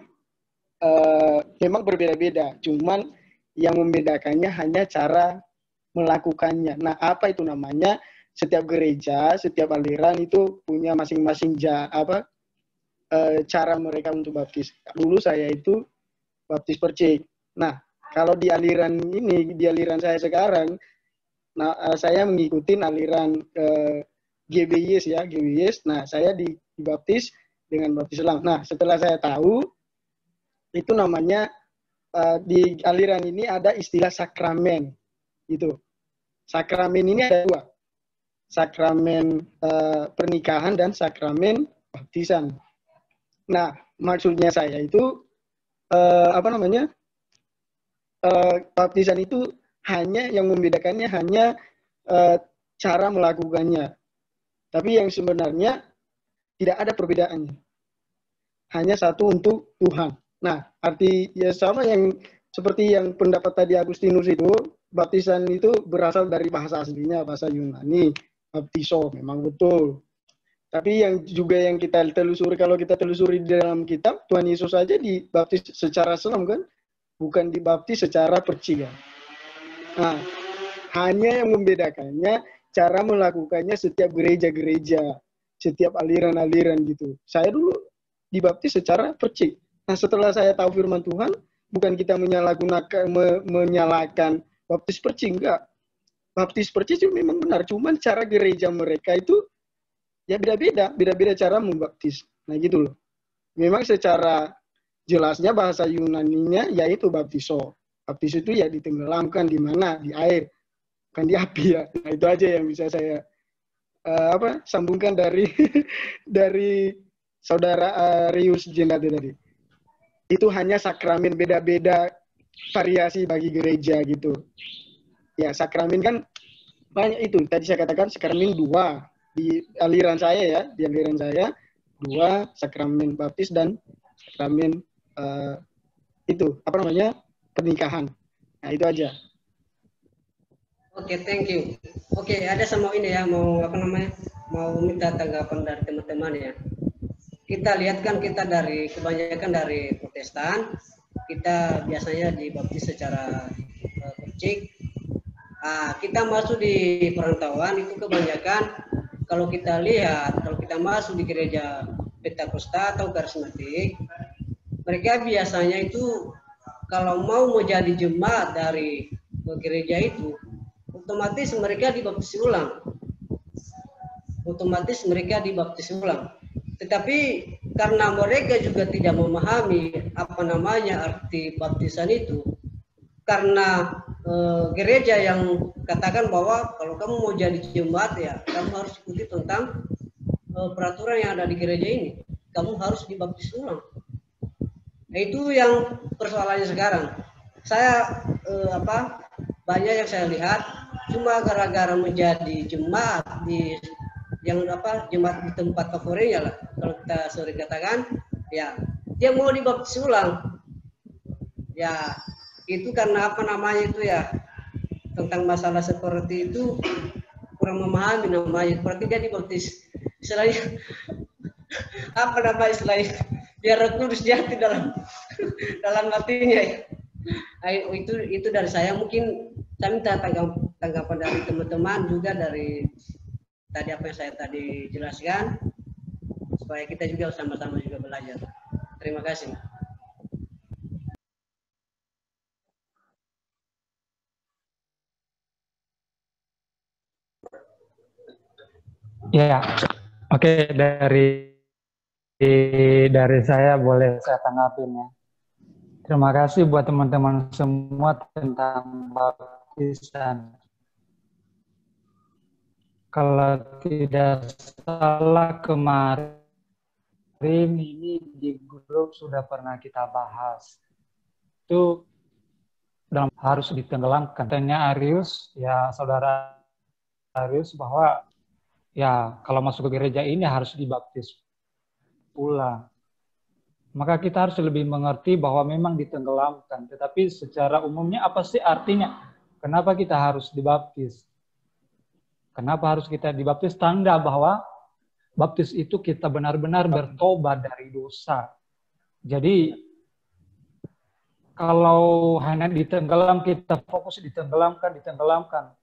I: memang berbeda-beda, cuman yang membedakannya hanya cara melakukannya. Nah, apa itu namanya? Setiap gereja, setiap aliran itu punya masing-masing cara mereka untuk baptis. Dulu saya itu baptis percik. Nah, kalau di aliran saya sekarang, saya mengikuti aliran GBIS ya, GBIS. Nah, saya dibaptis dengan baptis selam. Nah, setelah saya tahu, itu namanya di aliran ini ada istilah sakramen. Gitu. Sakramen ini ada 2. Sakramen pernikahan dan sakramen baptisan. Nah, maksudnya saya itu baptisan itu hanya yang membedakannya hanya cara melakukannya. Tapi yang sebenarnya tidak ada perbedaannya. Hanya satu untuk Tuhan. Nah, arti ya sama yang seperti yang pendapat tadi Agustinus itu, baptisan itu berasal dari bahasa aslinya, bahasa Yunani, baptiso, memang betul. Tapi yang kita telusuri, kalau kita telusuri di dalam kitab, Tuhan Yesus saja dibaptis secara selam kan? Bukan dibaptis secara percik kan? Nah, hanya yang membedakannya cara melakukannya setiap gereja-gereja, setiap aliran-aliran gitu. Saya dulu dibaptis secara percik. Nah, setelah saya tahu firman Tuhan, bukan kita menyalahkan baptis percik, enggak. Baptis percik itu memang benar, cuman cara gereja mereka itu ya beda-beda cara membaptis. Nah, gitu loh. Memang secara jelasnya bahasa Yunaninya yaitu baptiso. Baptis itu ya ditenggelamkan di mana? Di air, bukan di api ya. Nah, itu aja yang bisa saya sambungkan dari dari saudara Rius Jendate tadi. Itu hanya sakramen beda-beda variasi bagi gereja gitu. Ya, sakramen kan banyak itu. Tadi saya katakan sakramen 2 di aliran saya 2 sakramen baptis dan sakramen pernikahan. Nah, itu aja.
H: Oke, thank you. Oke, ada sama ini ya, mau minta tanggapan dari teman-teman ya. Kita lihat kan kebanyakan dari Protestan, kita biasanya dibaptis secara percik. Kita masuk di perantauan itu kebanyakan kalau kita masuk di gereja Pentakosta atau karismatik, mereka biasanya itu kalau mau menjadi jemaat dari gereja itu, otomatis mereka dibaptis ulang. Tetapi karena mereka juga tidak memahami arti baptisan itu, karena gereja yang katakan bahwa kalau kamu mau jadi jemaat ya kamu harus ikuti tentang peraturan yang ada di gereja ini, kamu harus dibaptis ulang. Nah, itu yang persoalannya sekarang. Saya banyak yang saya lihat cuma gara-gara menjadi jemaat jemaat di tempat favoritnya lah, kalau kita sering katakan ya dia mau dibaptis ulang ya, itu karena tentang masalah seperti itu kurang memahami seperti dia dibaptis istilahnya istilahnya biar Roh Kudus jati dalam hatinya ya. Itu dari saya, mungkin saya minta tanggapan dari teman-teman juga dari tadi apa yang saya tadi jelaskan, supaya kita juga sama-sama juga belajar. Terima kasih.
J: Ya, oke, dari saya boleh saya tanggapin ya. Terima kasih buat teman-teman semua tentang baptisan. Kalau tidak salah kemarin ini di grup sudah pernah kita bahas. Itu harus ditenggelamkan. Tanya Arius, ya saudara Arius, bahwa ya kalau masuk ke gereja ini harus dibaptis ulang. Maka kita harus lebih mengerti bahwa memang ditenggelamkan. Tetapi secara umumnya apa sih artinya? Kenapa kita harus dibaptis? Kenapa harus kita dibaptis? Tanda bahwa baptis itu kita benar-benar bertobat dari dosa. Jadi kalau hanya ditenggelam, kita fokus ditenggelamkan.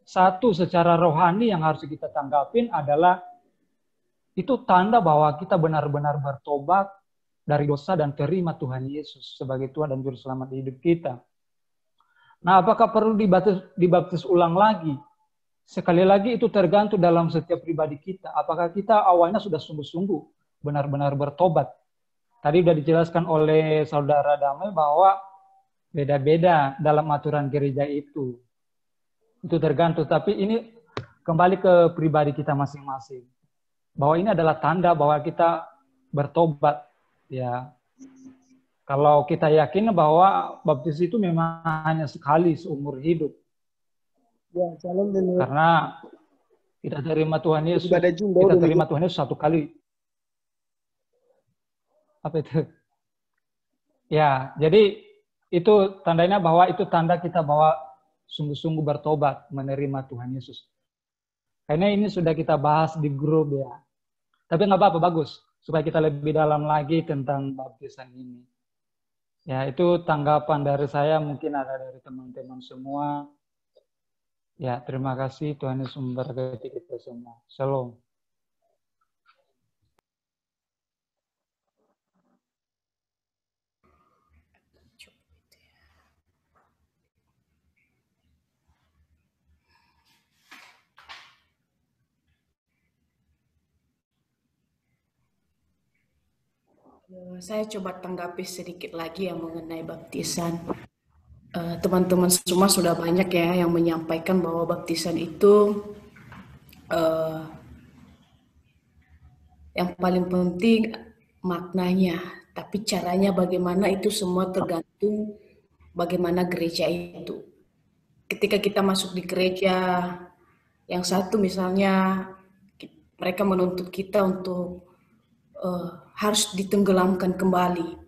J: Satu, secara rohani yang harus kita tanggapin adalah itu tanda bahwa kita benar-benar bertobat dari dosa dan terima Tuhan Yesus sebagai Tuhan dan Juru Selamat di hidup kita. Nah, apakah perlu dibaptis ulang lagi? Sekali lagi itu tergantung dalam setiap pribadi kita. Apakah kita awalnya sudah sungguh-sungguh benar-benar bertobat? Tadi sudah dijelaskan oleh Saudara Damai bahwa beda-beda dalam aturan gereja itu. Itu tergantung, tapi ini kembali ke pribadi kita masing-masing. Bahwa ini adalah tanda bahwa kita bertobat. Ya, kalau kita yakin bahwa baptis itu memang hanya sekali seumur hidup.
I: Ya, salam dulu.
J: Karena kita terima Tuhan Yesus, kita terima Tuhan Yesus satu kali. Apa itu? Ya, jadi itu tandanya bahwa itu tanda kita bahwa sungguh-sungguh bertobat menerima Tuhan Yesus. Karena ini sudah kita bahas di grup ya. Tapi nggak apa-apa, bagus. Supaya kita lebih dalam lagi tentang baptisan ini. Ya, itu tanggapan dari saya, mungkin ada dari teman-teman semua. Ya, terima kasih. Tuhan Yesus memberkati kita semua. Shalom.
G: Saya coba tanggapi sedikit lagi yang mengenai baptisan. Teman-teman semua sudah banyak ya yang menyampaikan bahwa baptisan itu yang paling penting maknanya, tapi caranya bagaimana itu semua tergantung bagaimana gereja itu. Ketika kita masuk di gereja yang satu misalnya mereka menuntut kita untuk harus ditenggelamkan kembali,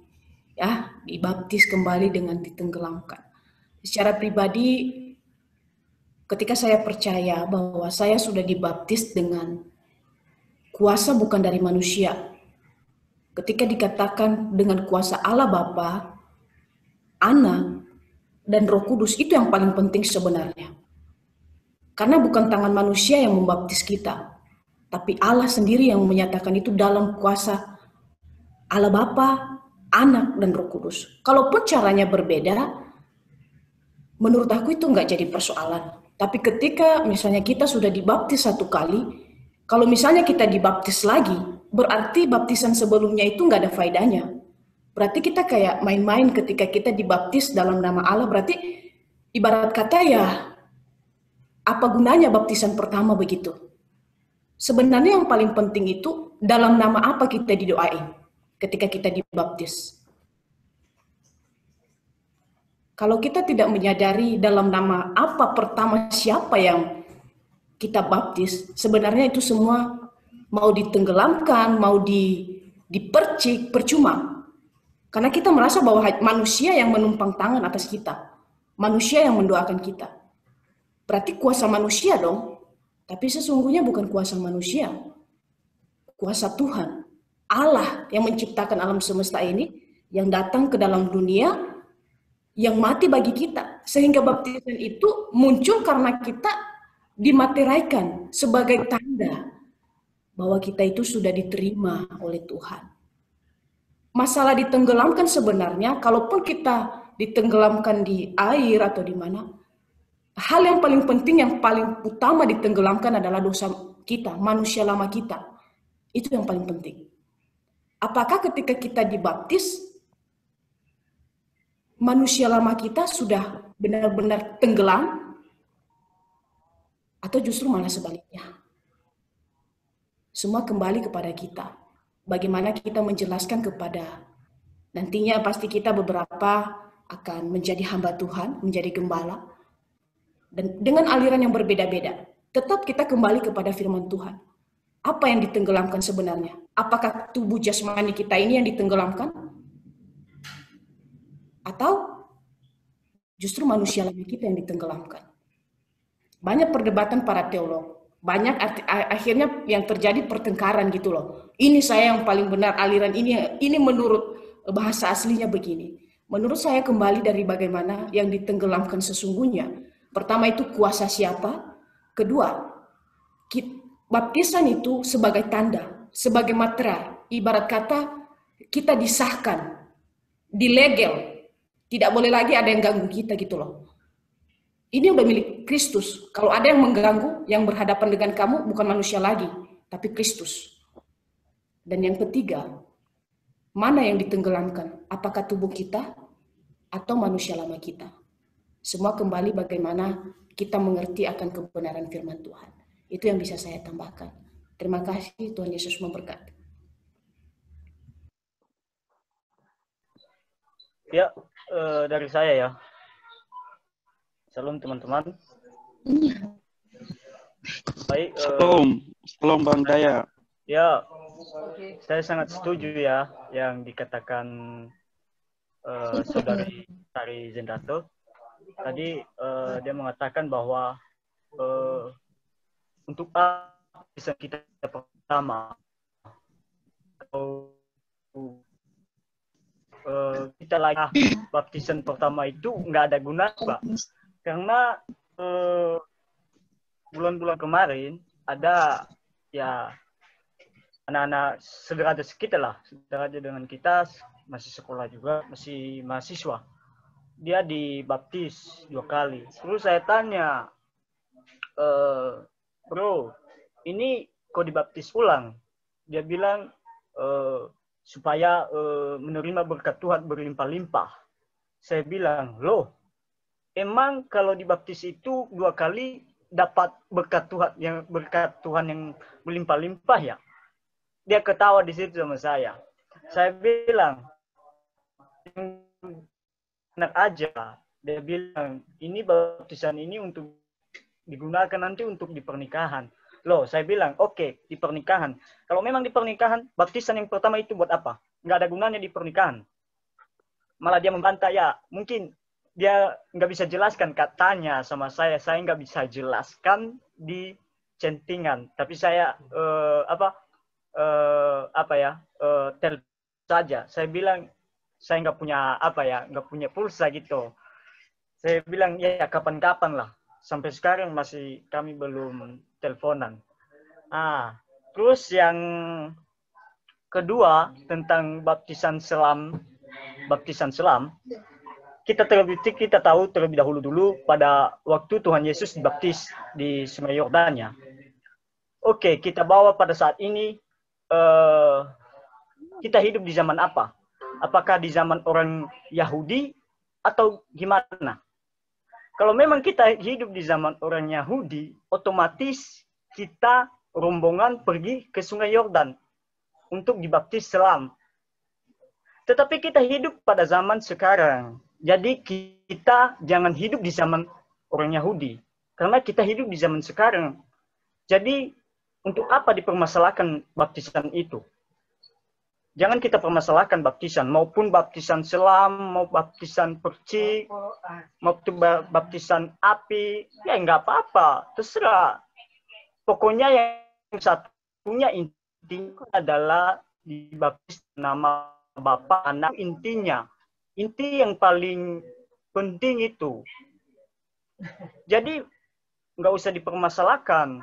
G: ya, dibaptis kembali dengan ditenggelamkan. Secara pribadi, ketika saya percaya bahwa saya sudah dibaptis dengan kuasa bukan dari manusia, ketika dikatakan dengan kuasa Allah Bapa, Anak, dan Roh Kudus, itu yang paling penting sebenarnya. Karena bukan tangan manusia yang membaptis kita, tapi Allah sendiri yang menyatakan itu dalam kuasa Allah Bapa, Anak, dan Roh Kudus. Kalaupun caranya berbeda, menurut aku itu nggak jadi persoalan. Tapi ketika misalnya kita sudah dibaptis satu kali, kalau misalnya kita dibaptis lagi, berarti baptisan sebelumnya itu nggak ada faedahnya. Berarti kita kayak main-main ketika kita dibaptis dalam nama Allah, berarti ibarat kata ya, apa gunanya baptisan pertama begitu? Sebenarnya yang paling penting itu dalam nama apa kita didoain ketika kita dibaptis. Kalau kita tidak menyadari dalam nama apa pertama siapa yang kita baptis, sebenarnya itu semua mau ditenggelamkan, mau dipercik, percuma. Karena kita merasa bahwa manusia yang menumpang tangan atas kita, manusia yang mendoakan kita. Berarti kuasa manusia dong, tapi sesungguhnya bukan kuasa manusia, kuasa Tuhan, Allah yang menciptakan alam semesta ini, yang datang ke dalam dunia yang mati bagi kita. Sehingga baptisan itu muncul karena kita dimateraikan sebagai tanda bahwa kita itu sudah diterima oleh Tuhan. Masalah ditenggelamkan sebenarnya, kalaupun kita ditenggelamkan di air atau di mana, hal yang paling penting, yang paling utama ditenggelamkan adalah dosa kita, manusia lama kita. Itu yang paling penting. Apakah ketika kita dibaptis, manusia lama kita sudah benar-benar tenggelam, atau justru malah sebaliknya? Semua kembali kepada kita. Bagaimana kita menjelaskan kepada, nantinya pasti kita beberapa akan menjadi hamba Tuhan, menjadi gembala, dan dengan aliran yang berbeda-beda. Tetap kita kembali kepada firman Tuhan. Apa yang ditenggelamkan sebenarnya? Apakah tubuh jasmani kita ini yang ditenggelamkan? Atau justru manusia lama kita yang ditenggelamkan? Banyak perdebatan para teolog. Banyak akhirnya yang terjadi pertengkaran gitu loh. Ini saya yang paling benar, aliran ini menurut bahasa aslinya begini. Menurut saya kembali dari bagaimana yang ditenggelamkan sesungguhnya. Pertama itu kuasa siapa? Kedua, baptisan itu sebagai tanda, sebagai materai. Ibarat kata kita disahkan, dilegel. Tidak boleh lagi ada yang ganggu kita gitu loh. Ini udah milik Kristus. Kalau ada yang mengganggu, yang berhadapan dengan kamu bukan manusia lagi, tapi Kristus. Dan yang ketiga, mana yang ditenggelamkan? Apakah tubuh kita atau manusia lama kita? Semua kembali bagaimana kita mengerti akan kebenaran firman Tuhan. Itu yang bisa saya tambahkan. Terima kasih, Tuhan Yesus memberkati.
K: Ya, dari saya ya. Salam teman-teman. Baik.
E: Salam Bang Daya.
K: Ya, saya sangat setuju ya yang dikatakan saudari Sari Zendato. Tadi dia mengatakan bahwa untuk baptisan kita pertama, kita lagi baptisan pertama itu nggak ada guna, Pak. Karena bulan-bulan kemarin ada ya anak-anak sederajat kita lah, sederajat dengan kita, masih sekolah juga, masih mahasiswa. Dia dibaptis 2 kali. Terus saya tanya, bro, ini kok dibaptis ulang? Dia bilang supaya menerima berkat Tuhan berlimpah-limpah. Saya bilang, loh, emang kalau dibaptis itu 2 kali dapat berkat Tuhan yang berlimpah-limpah ya? Dia ketawa di situ sama saya. Saya bilang, enak aja. Dia bilang, ini baptisan ini untuk digunakan nanti untuk di pernikahan. Loh, saya bilang, oke, di pernikahan. Kalau memang di pernikahan, baptisan yang pertama itu buat apa? Nggak ada gunanya di pernikahan. Malah dia membantah, ya mungkin dia nggak bisa jelaskan, katanya sama saya nggak bisa jelaskan di centingan. Tapi saya tel saja. Saya bilang saya nggak punya nggak punya pulsa gitu. Saya bilang ya kapan-kapan lah. Sampai sekarang masih kami belum teleponan. Terus yang kedua tentang baptisan selam. Kita tahu terlebih dahulu dulu pada waktu Tuhan Yesus dibaptis di Sungai Yordania. Oke, kita bawa pada saat ini kita hidup di zaman apa? Apakah di zaman orang Yahudi atau gimana? Kalau memang kita hidup di zaman orang Yahudi, otomatis kita rombongan pergi ke Sungai Yordan untuk dibaptis selam. Tetapi kita hidup pada zaman sekarang. Jadi kita jangan hidup di zaman orang Yahudi. Karena kita hidup di zaman sekarang. Jadi untuk apa dipermasalahkan baptisan itu? Jangan kita permasalahkan baptisan. Maupun baptisan selam, mau baptisan percik, mau baptisan api. Ya nggak apa-apa. Terserah. Pokoknya yang satunya intinya adalah dibaptis nama Bapa, Anak, intinya. Inti yang paling penting itu. Jadi nggak usah dipermasalahkan.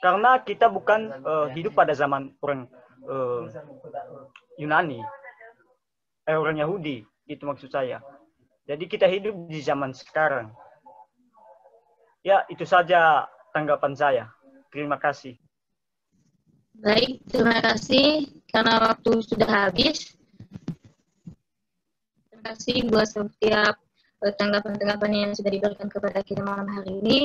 K: Karena kita bukan hidup pada zaman orang Yunani, orang Yahudi, itu maksud saya. Jadi kita hidup di zaman sekarang. Ya, itu saja tanggapan saya. Terima kasih.
A: Baik, terima kasih. Karena waktu sudah habis. Terima kasih buat setiap tanggapan-tanggapan yang sudah diberikan kepada kita malam hari ini.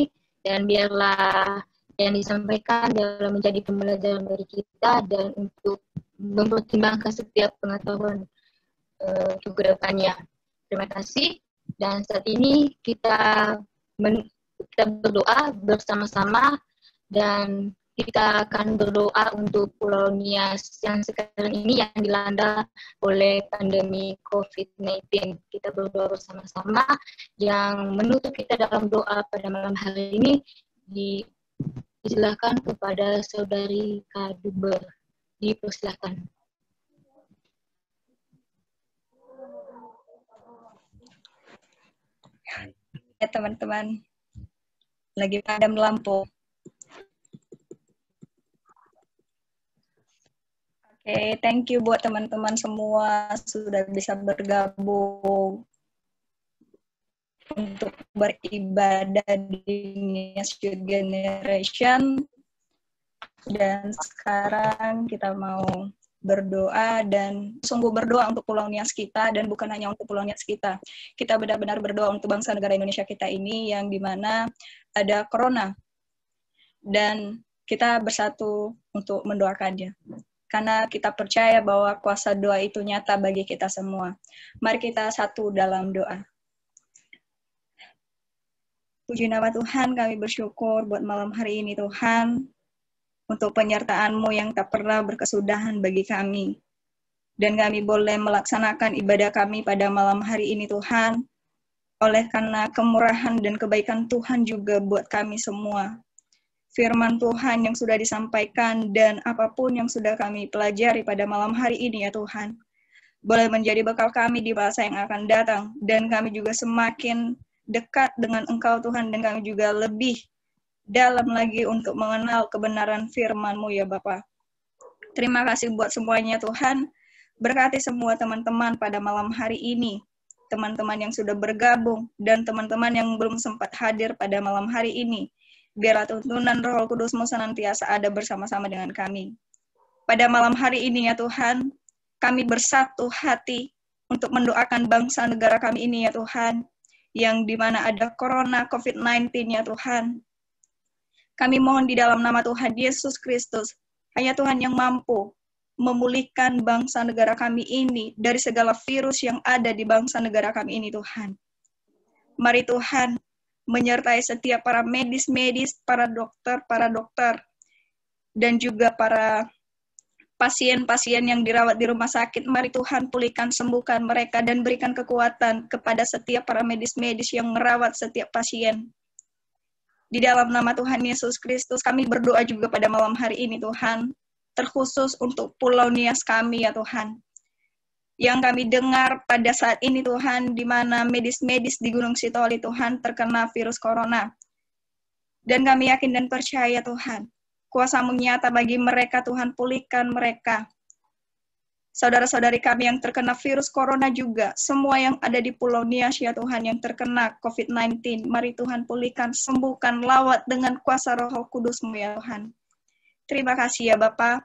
A: Dan biarlah yang disampaikan dalam menjadi pembelajaran bagi kita dan untuk mempertimbangkan setiap pengetahuan ke depannya. Terima kasih. Dan saat ini kita berdoa bersama-sama dan kita akan berdoa untuk Pulau Nias yang sekarang ini yang dilanda oleh pandemi COVID-19. Kita berdoa bersama-sama. Yang menutup kita dalam doa pada malam hari ini disilakan kepada Saudari Kaduber. Dipersilakan.
C: Ya teman-teman, lagi padam lampu. Oke, thank you buat teman-teman semua sudah bisa bergabung untuk beribadah di Nias Youth Generation. Dan sekarang kita mau berdoa dan sungguh berdoa untuk Pulau Nias kita dan bukan hanya untuk Pulau Nias kita. Kita benar-benar berdoa untuk bangsa negara Indonesia kita ini yang dimana ada corona. Dan kita bersatu untuk mendoakannya. Karena kita percaya bahwa kuasa doa itu nyata bagi kita semua. Mari kita satu dalam doa. Puji nama Tuhan, kami bersyukur buat malam hari ini Tuhan. Untuk penyertaan-Mu yang tak pernah berkesudahan bagi kami. Dan kami boleh melaksanakan ibadah kami pada malam hari ini Tuhan. Oleh karena kemurahan dan kebaikan Tuhan juga buat kami semua. Firman Tuhan yang sudah disampaikan dan apapun yang sudah kami pelajari pada malam hari ini ya Tuhan. Boleh menjadi bekal kami di masa yang akan datang. Dan kami juga semakin dekat dengan Engkau Tuhan. Dan kami juga lebih dalam lagi untuk mengenal kebenaran firman-Mu ya Bapa. Terima kasih buat semuanya Tuhan. Berkati semua teman-teman pada malam hari ini. Teman-teman yang sudah bergabung dan teman-teman yang belum sempat hadir pada malam hari ini. Biarlah tuntunan Roh Kudus-Mu senantiasa ada bersama-sama dengan kami. Pada malam hari ini ya Tuhan, kami bersatu hati untuk mendoakan bangsa negara kami ini ya Tuhan. Yang dimana ada corona COVID-19 ya Tuhan. Kami mohon di dalam nama Tuhan Yesus Kristus, hanya Tuhan yang mampu memulihkan bangsa negara kami ini dari segala virus yang ada di bangsa negara kami ini Tuhan. Mari Tuhan menyertai setiap para medis-medis, para dokter, dan juga para pasien-pasien yang dirawat di rumah sakit. Mari Tuhan pulihkan, sembuhkan mereka, dan berikan kekuatan kepada setiap para medis-medis yang merawat setiap pasien. Di dalam nama Tuhan Yesus Kristus, kami berdoa juga pada malam hari ini Tuhan, terkhusus untuk Pulau Nias kami ya Tuhan. Yang kami dengar pada saat ini Tuhan, di mana medis-medis di Gunung Sitoli Tuhan terkena virus corona. Dan kami yakin dan percaya Tuhan, kuasa-Mu nyata bagi mereka Tuhan, pulihkan mereka. Saudara-saudari kami yang terkena virus corona juga, semua yang ada di Pulau Nias ya Tuhan yang terkena COVID-19, mari Tuhan pulihkan, sembuhkan, lawat dengan kuasa Roh Kudus-Mu ya Tuhan. Terima kasih ya Bapa.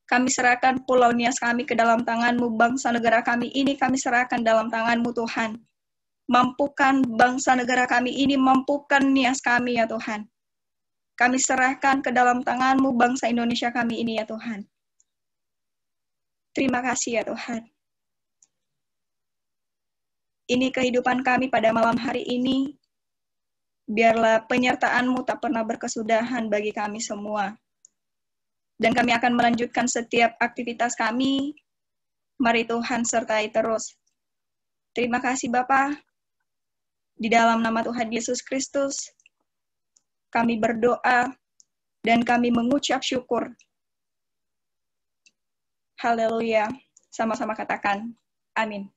C: Kami serahkan Pulau Nias kami ke dalam tangan-Mu, bangsa negara kami ini kami serahkan dalam tangan-Mu Tuhan. Mampukan bangsa negara kami ini, mampukan Nias kami ya Tuhan. Kami serahkan ke dalam tangan-Mu bangsa Indonesia kami ini ya Tuhan. Terima kasih ya Tuhan. Ini kehidupan kami pada malam hari ini. Biarlah penyertaan-Mu tak pernah berkesudahan bagi kami semua. Dan kami akan melanjutkan setiap aktivitas kami. Mari Tuhan sertai terus. Terima kasih Bapa. Di dalam nama Tuhan Yesus Kristus, kami berdoa dan kami mengucap syukur. Haleluya. Sama-sama katakan, amin.